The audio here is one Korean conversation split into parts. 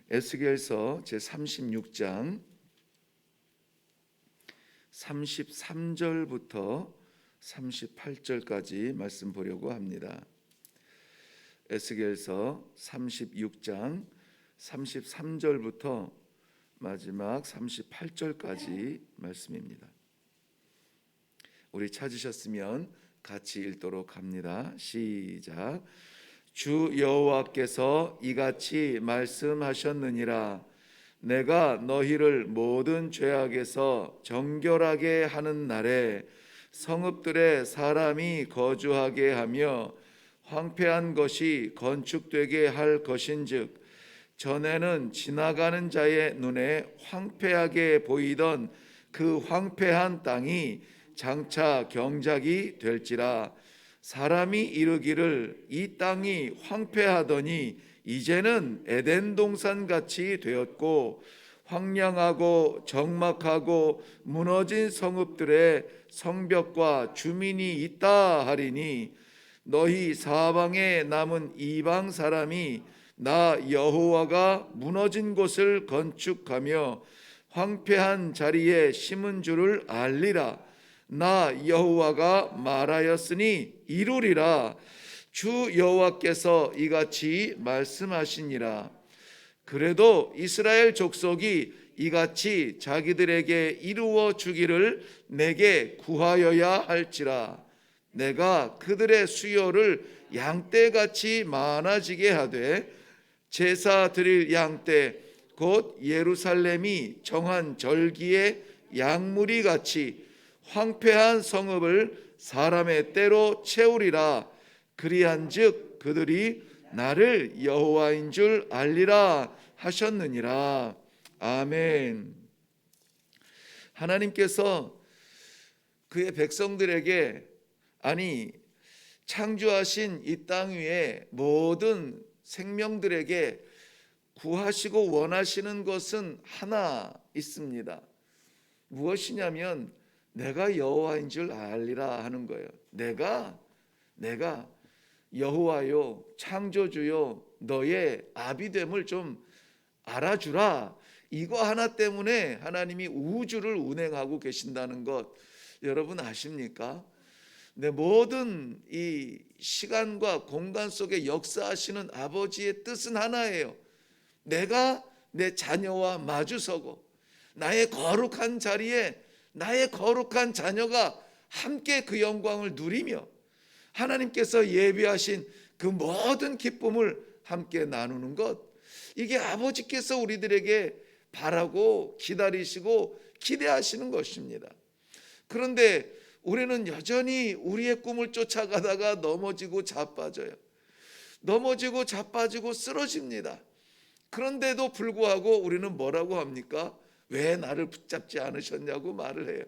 에스겔서 제36장 33절부터 38절까지 말씀 보려고 합니다. 에스겔서 36장 33절부터 마지막 38절까지 말씀입니다. 우리 찾으셨으면 같이 읽도록 합니다. 시작. 주 여호와께서 이같이 말씀하셨느니라. 내가 너희를 모든 죄악에서 정결하게 하는 날에 성읍들에 사람이 거주하게 하며 황폐한 것이 건축되게 할 것인즉 전에는 지나가는 자의 눈에 황폐하게 보이던 그 황폐한 땅이 장차 경작이 될지라. 사람이 이르기를 이 땅이 황폐하더니 이제는 에덴 동산 같이 되었고 황량하고 적막하고 무너진 성읍들에 성벽과 주민이 있다 하리니 너희 사방에 남은 이방 사람이 나 여호와가 무너진 곳을 건축하며 황폐한 자리에 심은 줄을 알리라. 나 여호와가 말하였으니 이루리라. 주 여호와께서 이같이 말씀하시니라. 그래도 이스라엘 족속이 이같이 자기들에게 이루어 주기를 내게 구하여야 할지라. 내가 그들의 수요를 양떼같이 많아지게 하되 제사 드릴 양떼 곧 예루살렘이 정한 절기의 양무리 같이 황폐한 성읍을 사람의 때로 채우리라. 그리한즉 그들이 나를 여호와인 줄 알리라 하셨느니라. 아멘. 하나님께서 그의 백성들에게 창조하신 이 땅 위에 모든 생명들에게 구하시고 원하시는 것은 하나 있습니다. 무엇이냐면 내가 여호와인 줄 알리라 하는 거예요. 내가 여호와요 창조주요 너의 아비됨을 좀 알아주라. 이거 하나 때문에 하나님이 우주를 운행하고 계신다는 것 여러분 아십니까? 내 모든 이 시간과 공간 속에 역사하시는 아버지의 뜻은 하나예요. 내가 내 자녀와 마주서고 나의 거룩한 자리에 나의 거룩한 자녀가 함께 그 영광을 누리며 하나님께서 예비하신 그 모든 기쁨을 함께 나누는 것, 이게 아버지께서 우리들에게 바라고 기다리시고 기대하시는 것입니다. 그런데 우리는 여전히 우리의 꿈을 쫓아가다가 넘어지고 자빠져요. 넘어지고 자빠지고 쓰러집니다. 그런데도 불구하고 우리는 뭐라고 합니까? 왜 나를 붙잡지 않으셨냐고 말을 해요.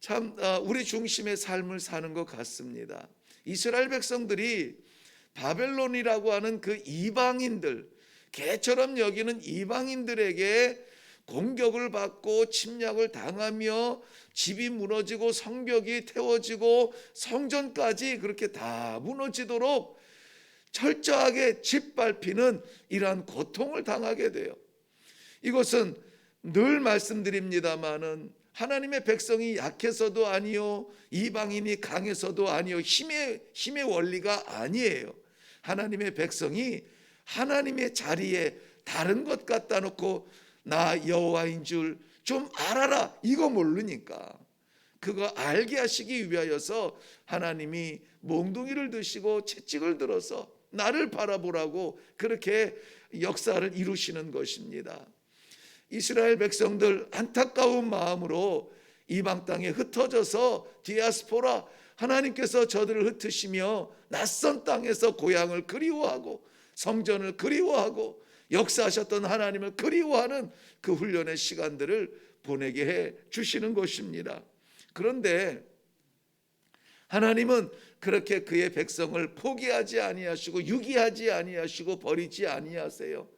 참 우리 중심의 삶을 사는 것 같습니다. 이스라엘 백성들이 바벨론이라고 하는 그 이방인들, 개처럼 여기는 이방인들에게 공격을 받고 침략을 당하며 집이 무너지고 성벽이 태워지고 성전까지 그렇게 다 무너지도록 철저하게 짓밟히는 이러한 고통을 당하게 돼요. 이것은 늘 말씀드립니다마는 하나님의 백성이 약해서도 아니요 이방인이 강해서도 아니요 힘의 원리가 아니에요. 하나님의 백성이 하나님의 자리에 다른 것 갖다 놓고 나 여호와인 줄 좀 알아라 이거 모르니까 그거 알게 하시기 위하여서 하나님이 몽둥이를 드시고 채찍을 들어서 나를 바라보라고 그렇게 역사를 이루시는 것입니다. 이스라엘 백성들 안타까운 마음으로 이방 땅에 흩어져서 디아스포라, 하나님께서 저들을 흩으시며 낯선 땅에서 고향을 그리워하고 성전을 그리워하고 역사하셨던 하나님을 그리워하는 그 훈련의 시간들을 보내게 해 주시는 것입니다. 그런데 하나님은 그렇게 그의 백성을 포기하지 아니하시고 유기하지 아니하시고 버리지 아니하세요.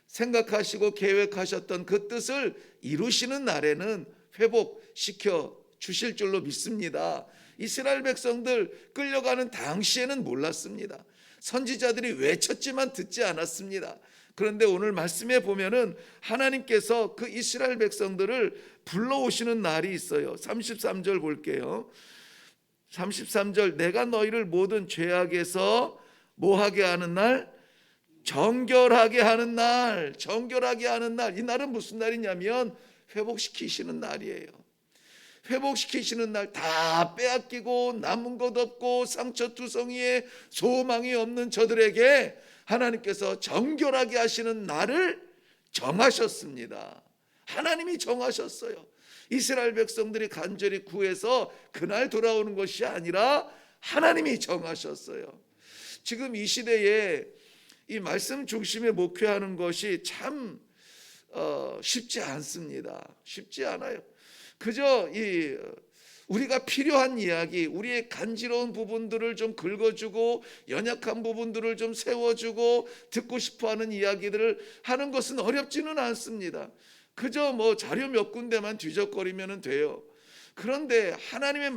생각하시고 계획하셨던 그 뜻을 이루시는 날에는 회복시켜 주실 줄로 믿습니다. 이스라엘 백성들 끌려가는 당시에는 몰랐습니다. 선지자들이 외쳤지만 듣지 않았습니다. 그런데 오늘 말씀에 보면은 하나님께서 그 이스라엘 백성들을 불러오시는 날이 있어요. 33절 볼게요. 33절, 내가 너희를 모든 죄악에서 뭐하게 하는 날? 정결하게 하는 날. 정결하게 하는 날. 이 날은 무슨 날이냐면 회복시키시는 날이에요. 회복시키시는 날, 다 빼앗기고 남은 것 없고 상처투성이에 소망이 없는 저들에게 하나님께서 정결하게 하시는 날을 정하셨습니다. 하나님이 정하셨어요. 이스라엘 백성들이 간절히 구해서 그날 돌아오는 것이 아니라 하나님이 정하셨어요. 지금 이 시대에 이 말씀 중심에 목회하는 것이 참 쉽지 않습니다. 쉽지 않아요. 그저 우리가 필요한 이야기, 우리의 간지러운 부분들을 좀 긁어주고 연약한 부분들을 좀 세워주고 듣고 싶어하는 이야기들을 하는 것은 어렵지는 않습니다. 그저 뭐 자료 몇 군데만 뒤적거리면 돼요. 그런데 하나님의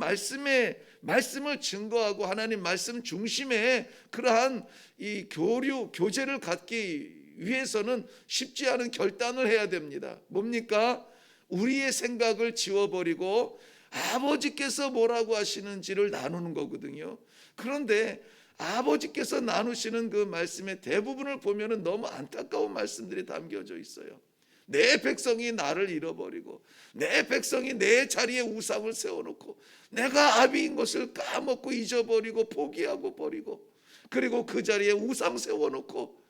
말씀을 증거하고 하나님 말씀 중심에 그러한 이 교제를 갖기 위해서는 쉽지 않은 결단을 해야 됩니다. 뭡니까? 우리의 생각을 지워버리고 아버지께서 뭐라고 하시는지를 나누는 거거든요. 그런데 아버지께서 나누시는 그 말씀의 대부분을 보면은 너무 안타까운 말씀들이 담겨져 있어요. 내 백성이 나를 잃어버리고 내 백성이 내 자리에 우상을 세워놓고 내가 아비인 것을 까먹고 잊어버리고 포기하고 버리고 그리고 그 자리에 우상 세워놓고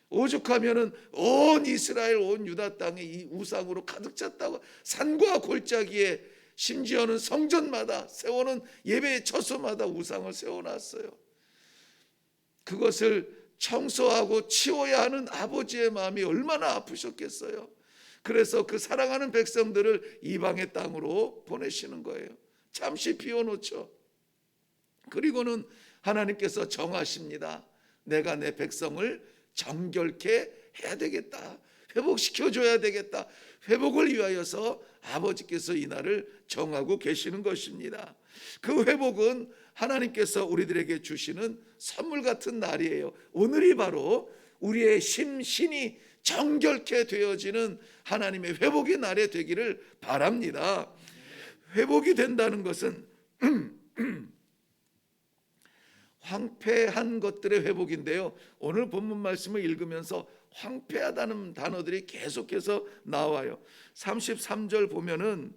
오죽하면은 온 이스라엘 온 유다 땅이 이 우상으로 가득 찼다고 산과 골짜기에 심지어는 성전마다 세워놓은 예배 처소마다 우상을 세워놨어요. 그것을 청소하고 치워야 하는 아버지의 마음이 얼마나 아프셨겠어요. 그래서 그 사랑하는 백성들을 이방의 땅으로 보내시는 거예요. 잠시 비워놓죠. 그리고는 하나님께서 정하십니다. 내가 내 백성을 정결케 해야 되겠다. 회복시켜줘야 되겠다. 회복을 위하여서 아버지께서 이 날을 정하고 계시는 것입니다. 그 회복은 하나님께서 우리들에게 주시는 선물 같은 날이에요. 오늘이 바로 우리의 심신이 정결케 되어지는 하나님의 회복의 날이 되기를 바랍니다. 회복이 된다는 것은 황폐한 것들의 회복인데요. 오늘 본문 말씀을 읽으면서 황폐하다는 단어들이 계속해서 나와요. 33절 보면은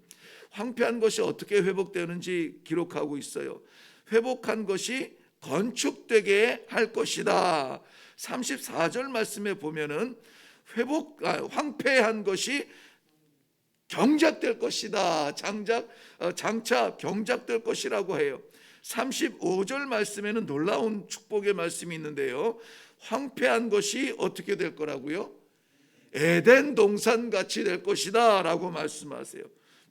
황폐한 것이 어떻게 회복되는지 기록하고 있어요. 회복한 것이 건축되게 할 것이다. 34절 말씀에 보면은 황폐한 것이 경작될 것이다. 장차 경작될 것이라고 해요. 35절 말씀에는 놀라운 축복의 말씀이 있는데요. 황폐한 것이 어떻게 될 거라고요? 에덴 동산 같이 될 것이다 라고 말씀하세요.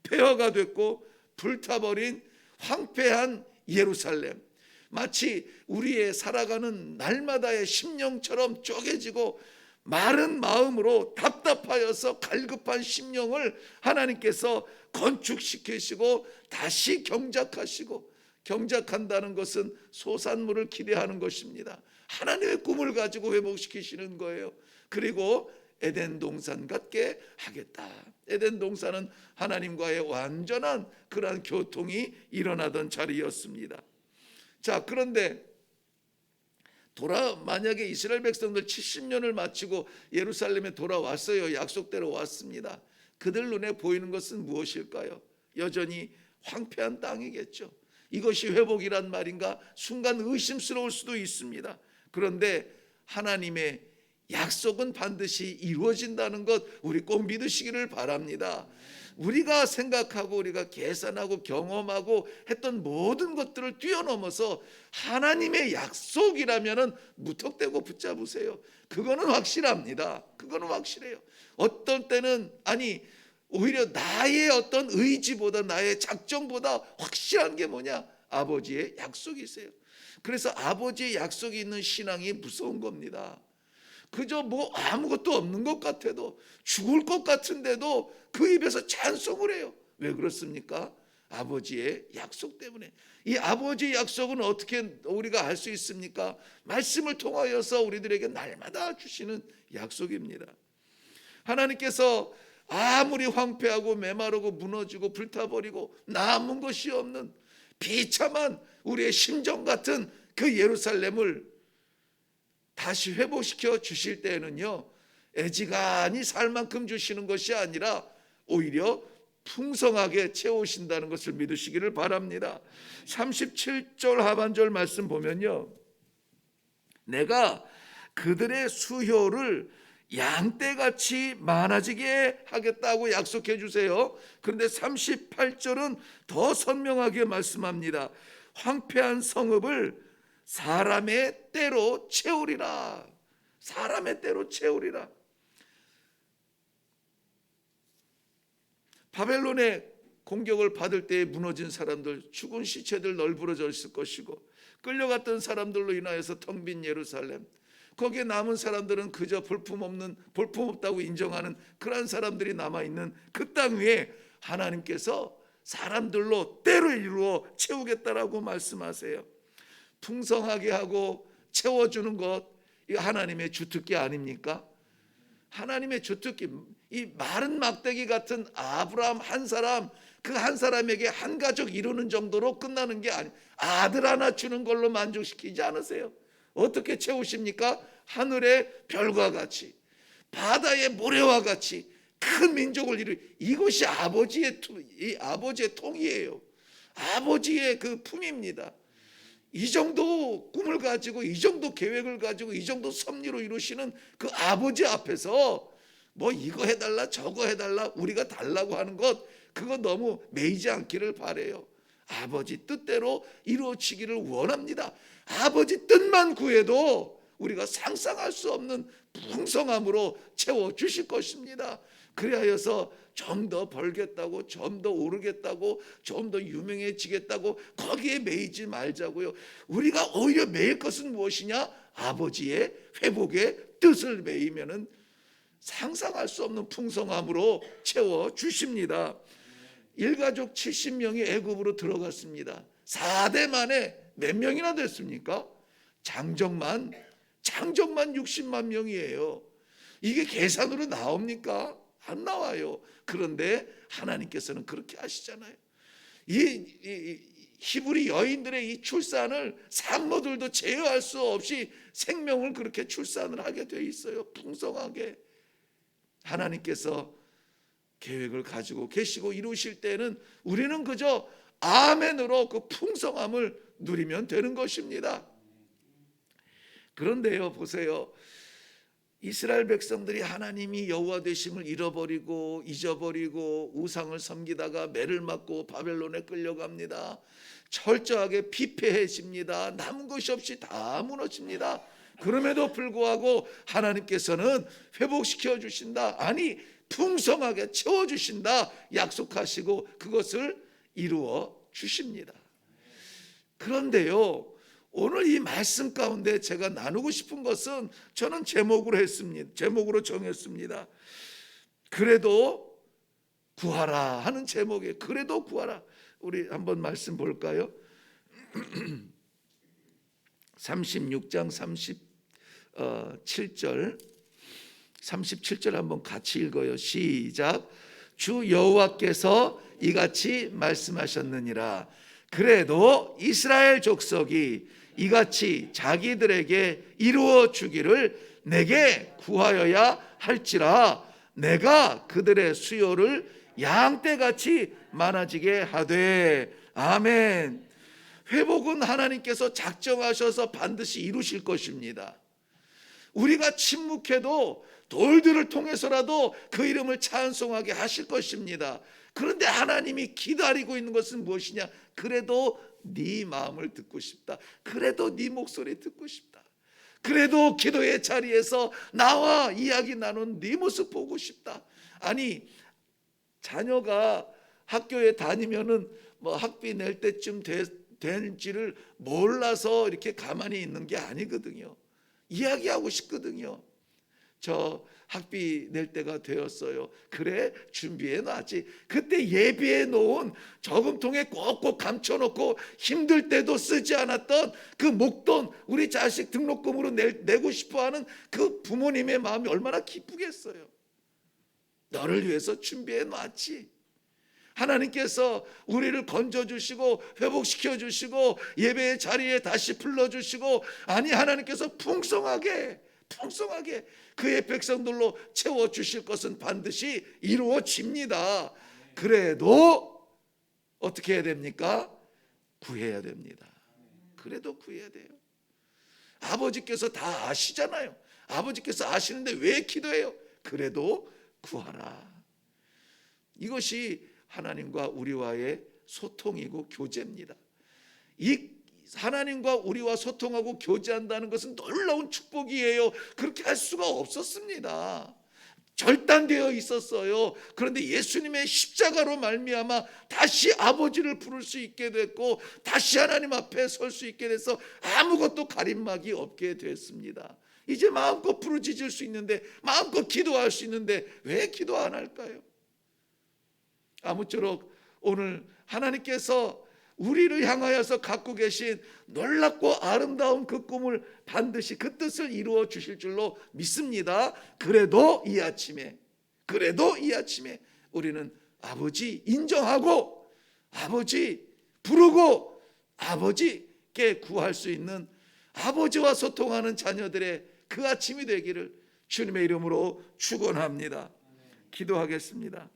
폐허가 됐고 불타버린 황폐한 예루살렘, 마치 우리의 살아가는 날마다의 심령처럼 쪼개지고 마른 마음으로 답답하여서 갈급한 심령을 하나님께서 건축시키시고 다시 경작하시고, 경작한다는 것은 소산물을 기대하는 것입니다. 하나님의 꿈을 가지고 회복시키시는 거예요. 그리고 에덴 동산 같게 하겠다. 에덴 동산은 하나님과의 완전한 그러한 교통이 일어나던 자리였습니다. 자, 그런데 만약에 이스라엘 백성들 70년을 마치고 예루살렘에 돌아왔어요. 약속대로 왔습니다. 그들 눈에 보이는 것은 무엇일까요? 여전히 황폐한 땅이겠죠. 이것이 회복이란 말인가? 순간 의심스러울 수도 있습니다. 그런데 하나님의 약속은 반드시 이루어진다는 것 우리 꼭 믿으시기를 바랍니다. 우리가 생각하고 우리가 계산하고 경험하고 했던 모든 것들을 뛰어넘어서 하나님의 약속이라면 무턱대고 붙잡으세요. 그거는 확실합니다. 그거는 확실해요. 어떤 때는 오히려 나의 어떤 의지보다 나의 작정보다 확실한 게 뭐냐? 아버지의 약속이세요. 그래서 아버지의 약속이 있는 신앙이 무서운 겁니다. 그저 아무것도 없는 것 같아도, 죽을 것 같은데도 그 입에서 찬송을 해요. 왜 그렇습니까? 아버지의 약속 때문에. 이 아버지의 약속은 어떻게 우리가 알 수 있습니까? 말씀을 통하여서 우리들에게 날마다 주시는 약속입니다. 하나님께서 아무리 황폐하고 메마르고 무너지고 불타버리고 남은 것이 없는 비참한 우리의 심정 같은 그 예루살렘을 다시 회복시켜 주실 때에는요, 애지간히 살 만큼 주시는 것이 아니라 오히려 풍성하게 채우신다는 것을 믿으시기를 바랍니다. 37절 하반절 말씀 보면요, 내가 그들의 수효를 양떼같이 많아지게 하겠다고 약속해 주세요. 그런데 38절은 더 선명하게 말씀합니다. 황폐한 성읍을 사람의 때로 채우리라. 사람의 때로 채우리라. 바벨론의 공격을 받을 때 무너진 사람들, 죽은 시체들 널브러져 있을 것이고, 끌려갔던 사람들로 인하여서 텅 빈 예루살렘, 거기에 남은 사람들은 그저 볼품없다고 인정하는 그런 사람들이 남아있는 그 땅 위에 하나님께서 사람들로 때로 이루어 채우겠다라고 말씀하세요. 풍성하게 하고 채워주는 것, 이거 하나님의 주특기 아닙니까? 하나님의 주특기, 이 마른 막대기 같은 아브라함 한 사람, 그 한 사람에게 한 가족 이루는 정도로 끝나는 게 아니, 아들 하나 주는 걸로 만족시키지 않으세요? 어떻게 채우십니까? 하늘의 별과 같이, 바다의 모래와 같이 큰 민족을 이것이 아버지의 통이에요. 아버지의 그 품입니다. 이 정도 꿈을 가지고, 이 정도 계획을 가지고, 이 정도 섭리로 이루시는 그 아버지 앞에서 뭐 이거 해달라 저거 해달라 우리가 달라고 하는 것, 그거 너무 매이지 않기를 바라요. 아버지 뜻대로 이루어지기를 원합니다. 아버지 뜻만 구해도 우리가 상상할 수 없는 풍성함으로 채워주실 것입니다. 그리하여서 좀 더 벌겠다고, 좀 더 오르겠다고, 좀 더 유명해지겠다고 거기에 매이지 말자고요. 우리가 오히려 매일 것은 무엇이냐? 아버지의 회복의 뜻을 매이면은 상상할 수 없는 풍성함으로 채워주십니다. 일가족 70명이 애굽으로 들어갔습니다. 4대 만에 몇 명이나 됐습니까? 장정만 60만 명이에요. 이게 계산으로 나옵니까? 안 나와요. 그런데 하나님께서는 그렇게 하시잖아요. 이 히브리 여인들의 이 출산을 산모들도 제어할 수 없이 생명을 그렇게 출산을 하게 돼 있어요. 풍성하게. 하나님께서 계획을 가지고 계시고 이루실 때는 우리는 그저 아멘으로 그 풍성함을 누리면 되는 것입니다. 그런데요, 보세요. 이스라엘 백성들이 하나님이 여호와 되심을 잃어버리고 잊어버리고 우상을 섬기다가 매를 맞고 바벨론에 끌려갑니다. 철저하게 피폐해집니다. 남은 것이 없이 다 무너집니다. 그럼에도 불구하고 하나님께서는 회복시켜 주신다, 아니 풍성하게 채워주신다 약속하시고 그것을 이루어 주십니다. 그런데요, 오늘 이 말씀 가운데 제가 나누고 싶은 것은 저는 제목으로 정했습니다. 그래도 구하라 하는 제목에, 그래도 구하라. 우리 한번 말씀 볼까요? 36장 37절 한번 같이 읽어요. 시작. 주 여호와께서 이같이 말씀하셨느니라. 그래도 이스라엘 족속이 이같이 자기들에게 이루어 주기를 내게 구하여야 할지라. 내가 그들의 수요를 양떼같이 많아지게 하되. 아멘. 회복은 하나님께서 작정하셔서 반드시 이루실 것입니다. 우리가 침묵해도 돌들을 통해서라도 그 이름을 찬송하게 하실 것입니다. 그런데 하나님이 기다리고 있는 것은 무엇이냐? 그래도 네 마음을 듣고 싶다. 그래도 네 목소리 듣고 싶다. 그래도 기도의 자리에서 나와 이야기 나눈 네 모습 보고 싶다. 아니, 자녀가 학교에 다니면은 뭐 학비 낼 때쯤 되는지를 몰라서 이렇게 가만히 있는 게 아니거든요. 이야기하고 싶거든요. 저 학비 낼 때가 되었어요. 그래, 준비해 놨지. 그때 예비해 놓은 저금통에 꼭꼭 감춰놓고 힘들 때도 쓰지 않았던 그 목돈, 우리 자식 등록금으로 내고 싶어하는 그 부모님의 마음이 얼마나 기쁘겠어요. 너를 위해서 준비해 놨지. 하나님께서 우리를 건져주시고 회복시켜주시고 예배의 자리에 다시 불러주시고, 아니 하나님께서 풍성하게 그의 백성들로 채워주실 것은 반드시 이루어집니다. 그래도 어떻게 해야 됩니까? 구해야 됩니다. 그래도 구해야 돼요. 아버지께서 다 아시잖아요. 아버지께서 아시는데 왜 기도해요? 그래도 구하라. 이것이 하나님과 우리와의 소통이고 교제입니다. 이 하나님과 우리와 소통하고 교제한다는 것은 놀라운 축복이에요. 그렇게 할 수가 없었습니다. 절단되어 있었어요. 그런데 예수님의 십자가로 말미암아 다시 아버지를 부를 수 있게 됐고, 다시 하나님 앞에 설 수 있게 돼서 아무것도 가림막이 없게 됐습니다. 이제 마음껏 부르짖을 수 있는데, 마음껏 기도할 수 있는데 왜 기도 안 할까요? 아무쪼록 오늘 하나님께서 우리를 향하여서 갖고 계신 놀랍고 아름다운 그 꿈을 반드시 그 뜻을 이루어 주실 줄로 믿습니다. 그래도 이 아침에 우리는 아버지 인정하고, 아버지 부르고, 아버지께 구할 수 있는, 아버지와 소통하는 자녀들의 그 아침이 되기를 주님의 이름으로 축원합니다. 기도하겠습니다.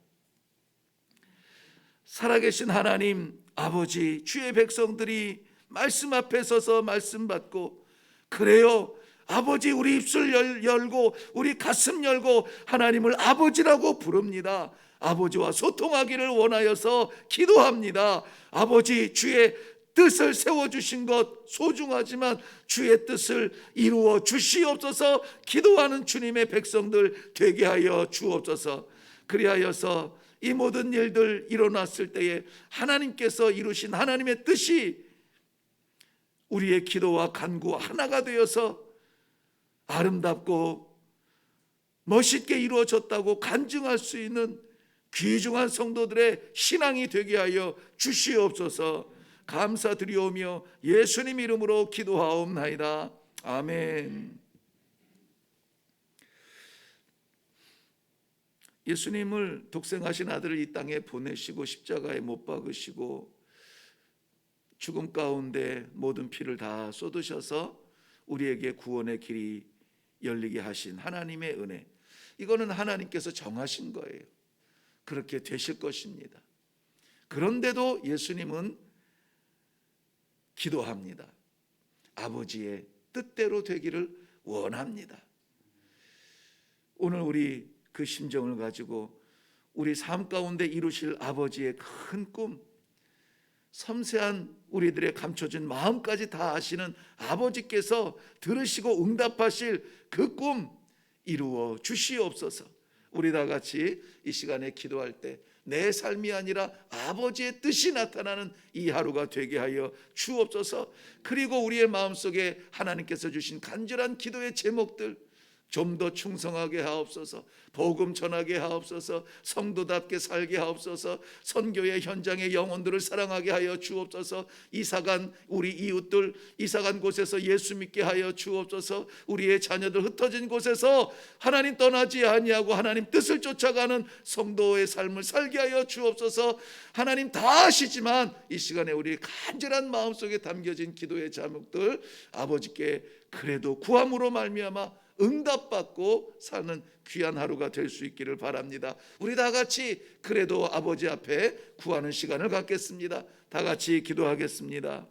살아계신 하나님 아버지, 주의 백성들이 말씀 앞에 서서 말씀 받고, 그래요 아버지, 우리 입술 열고 우리 가슴 열고 하나님을 아버지라고 부릅니다. 아버지와 소통하기를 원하여서 기도합니다. 아버지, 주의 뜻을 세워주신 것 소중하지만 주의 뜻을 이루어 주시옵소서. 기도하는 주님의 백성들 되게 하여 주옵소서. 그리하여서 이 모든 일들 일어났을 때에 하나님께서 이루신 하나님의 뜻이 우리의 기도와 간구 하나가 되어서 아름답고 멋있게 이루어졌다고 간증할 수 있는 귀중한 성도들의 신앙이 되게 하여 주시옵소서. 감사드리오며 예수님 이름으로 기도하옵나이다. 아멘. 예수님을 독생하신 아들을 이 땅에 보내시고 십자가에 못 박으시고 죽음 가운데 모든 피를 다 쏟으셔서 우리에게 구원의 길이 열리게 하신 하나님의 은혜, 이거는 하나님께서 정하신 거예요. 그렇게 되실 것입니다. 그런데도 예수님은 기도합니다. 아버지의 뜻대로 되기를 원합니다. 오늘 우리 그 심정을 가지고 우리 삶 가운데 이루실 아버지의 큰 꿈, 섬세한 우리들의 감춰진 마음까지 다 아시는 아버지께서 들으시고 응답하실 그 꿈 이루어 주시옵소서. 우리 다 같이 이 시간에 기도할 때 내 삶이 아니라 아버지의 뜻이 나타나는 이 하루가 되게 하여 주옵소서. 그리고 우리의 마음속에 하나님께서 주신 간절한 기도의 제목들 좀 더 충성하게 하옵소서. 복음 전하게 하옵소서. 성도답게 살게 하옵소서. 선교의 현장의 영혼들을 사랑하게 하여 주옵소서. 이사간 우리 이웃들 이사간 곳에서 예수 믿게 하여 주옵소서. 우리의 자녀들 흩어진 곳에서 하나님 떠나지 아니하고 하나님 뜻을 쫓아가는 성도의 삶을 살게 하여 주옵소서. 하나님 다 아시지만 이 시간에 우리 간절한 마음속에 담겨진 기도의 제목들 아버지께 그래도 구함으로 말미암아 응답받고 사는 귀한 하루가 될 수 있기를 바랍니다. 우리 다 같이 그래도 아버지 앞에 구하는 시간을 갖겠습니다. 다 같이 기도하겠습니다.